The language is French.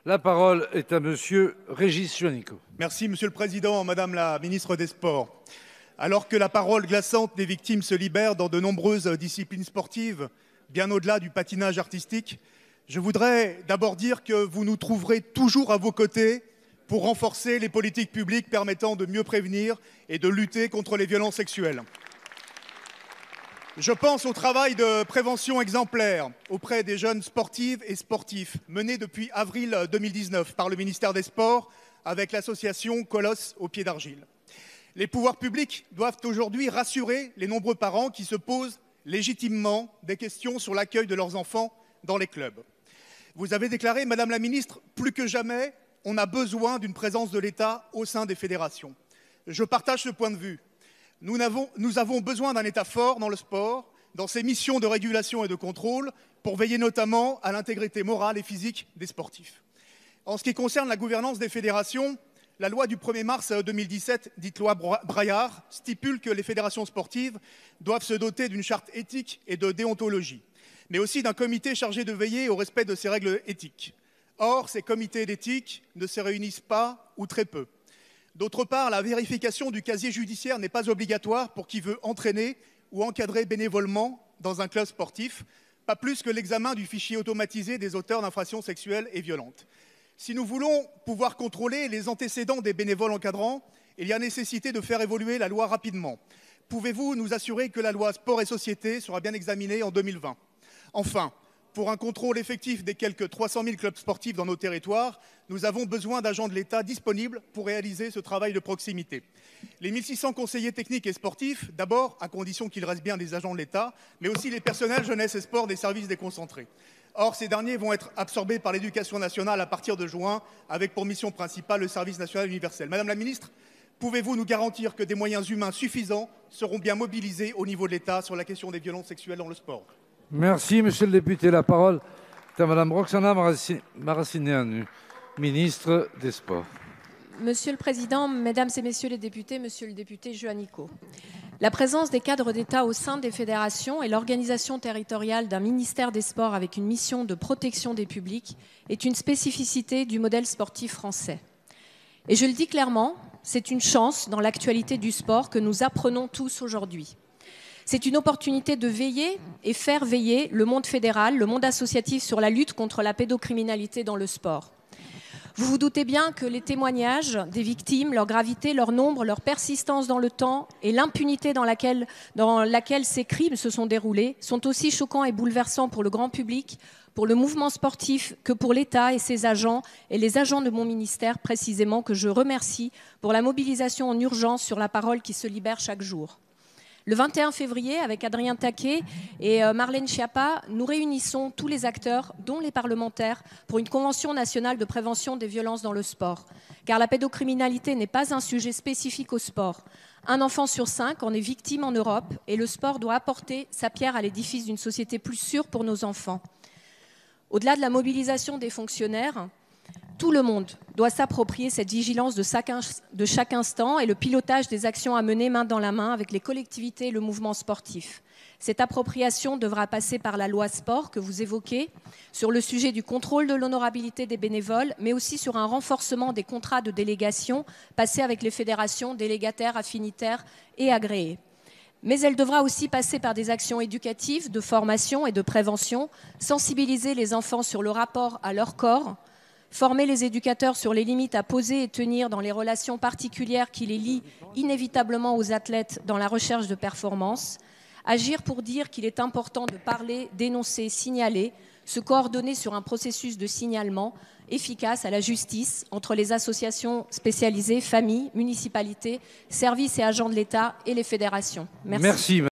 La parole est à Monsieur Régis Juanico. Merci Monsieur le Président, Madame la Ministre des Sports. Alors que la parole glaçante des victimes se libère dans de nombreuses disciplines sportives, bien au-delà du patinage artistique, je voudrais d'abord dire que vous nous trouverez toujours à vos côtés pour renforcer les politiques publiques permettant de mieux prévenir et de lutter contre les violences sexuelles. Je pense au travail de prévention exemplaire auprès des jeunes sportives et sportifs mené depuis avril 2019 par le ministère des Sports avec l'association Colosse au pied d'argile. Les pouvoirs publics doivent aujourd'hui rassurer les nombreux parents qui se posent légitimement des questions sur l'accueil de leurs enfants dans les clubs. Vous avez déclaré, Madame la Ministre, plus que jamais, on a besoin d'une présence de l'État au sein des fédérations. Je partage ce point de vue. Nous avons besoin d'un État fort dans le sport, dans ses missions de régulation et de contrôle, pour veiller notamment à l'intégrité morale et physique des sportifs. En ce qui concerne la gouvernance des fédérations, la loi du 1er mars 2017, dite loi Braillard, stipule que les fédérations sportives doivent se doter d'une charte éthique et de déontologie, mais aussi d'un comité chargé de veiller au respect de ces règles éthiques. Or, ces comités d'éthique ne se réunissent pas ou très peu. D'autre part, la vérification du casier judiciaire n'est pas obligatoire pour qui veut entraîner ou encadrer bénévolement dans un club sportif, pas plus que l'examen du fichier automatisé des auteurs d'infractions sexuelles et violentes. Si nous voulons pouvoir contrôler les antécédents des bénévoles encadrants, il y a nécessité de faire évoluer la loi rapidement. Pouvez-vous nous assurer que la loi Sport et Société sera bien examinée en 2020 ? Enfin, pour un contrôle effectif des quelques 300 000 clubs sportifs dans nos territoires, nous avons besoin d'agents de l'État disponibles pour réaliser ce travail de proximité. Les 1600 conseillers techniques et sportifs, d'abord, à condition qu'ils restent bien des agents de l'État, mais aussi les personnels jeunesse et sport des services déconcentrés. Or, ces derniers vont être absorbés par l'Éducation nationale à partir de juin, avec pour mission principale le service national universel. Madame la Ministre, pouvez-vous nous garantir que des moyens humains suffisants seront bien mobilisés au niveau de l'État sur la question des violences sexuelles dans le sport ? Merci, Monsieur le député. La parole est à Madame Roxana Maracineanu, ministre des Sports. Monsieur le Président, Mesdames et Messieurs les députés, Monsieur le député Juanico, la présence des cadres d'État au sein des fédérations et l'organisation territoriale d'un ministère des Sports avec une mission de protection des publics est une spécificité du modèle sportif français. Et je le dis clairement, c'est une chance dans l'actualité du sport que nous apprenons tous aujourd'hui. C'est une opportunité de veiller et faire veiller le monde fédéral, le monde associatif sur la lutte contre la pédocriminalité dans le sport. Vous vous doutez bien que les témoignages des victimes, leur gravité, leur nombre, leur persistance dans le temps et l'impunité dans laquelle ces crimes se sont déroulés sont aussi choquants et bouleversants pour le grand public, pour le mouvement sportif que pour l'État et ses agents et les agents de mon ministère précisément que je remercie pour la mobilisation en urgence sur la parole qui se libère chaque jour. Le 21 février, avec Adrien Taquet et Marlène Schiappa, nous réunissons tous les acteurs, dont les parlementaires, pour une convention nationale de prévention des violences dans le sport. Car la pédocriminalité n'est pas un sujet spécifique au sport. Un enfant sur 5 en est victime en Europe et le sport doit apporter sa pierre à l'édifice d'une société plus sûre pour nos enfants. Au-delà de la mobilisation des fonctionnaires, tout le monde doit s'approprier cette vigilance de chaque instant et le pilotage des actions à mener main dans la main avec les collectivités et le mouvement sportif. Cette appropriation devra passer par la loi sport que vous évoquez, sur le sujet du contrôle de l'honorabilité des bénévoles, mais aussi sur un renforcement des contrats de délégation passés avec les fédérations, délégataires, affinitaires et agréés. Mais elle devra aussi passer par des actions éducatives, de formation et de prévention, sensibiliser les enfants sur le rapport à leur corps, former les éducateurs sur les limites à poser et tenir dans les relations particulières qui les lient inévitablement aux athlètes dans la recherche de performance, agir pour dire qu'il est important de parler, dénoncer, signaler, se coordonner sur un processus de signalement efficace à la justice entre les associations spécialisées, familles, municipalités, services et agents de l'État et les fédérations. Merci.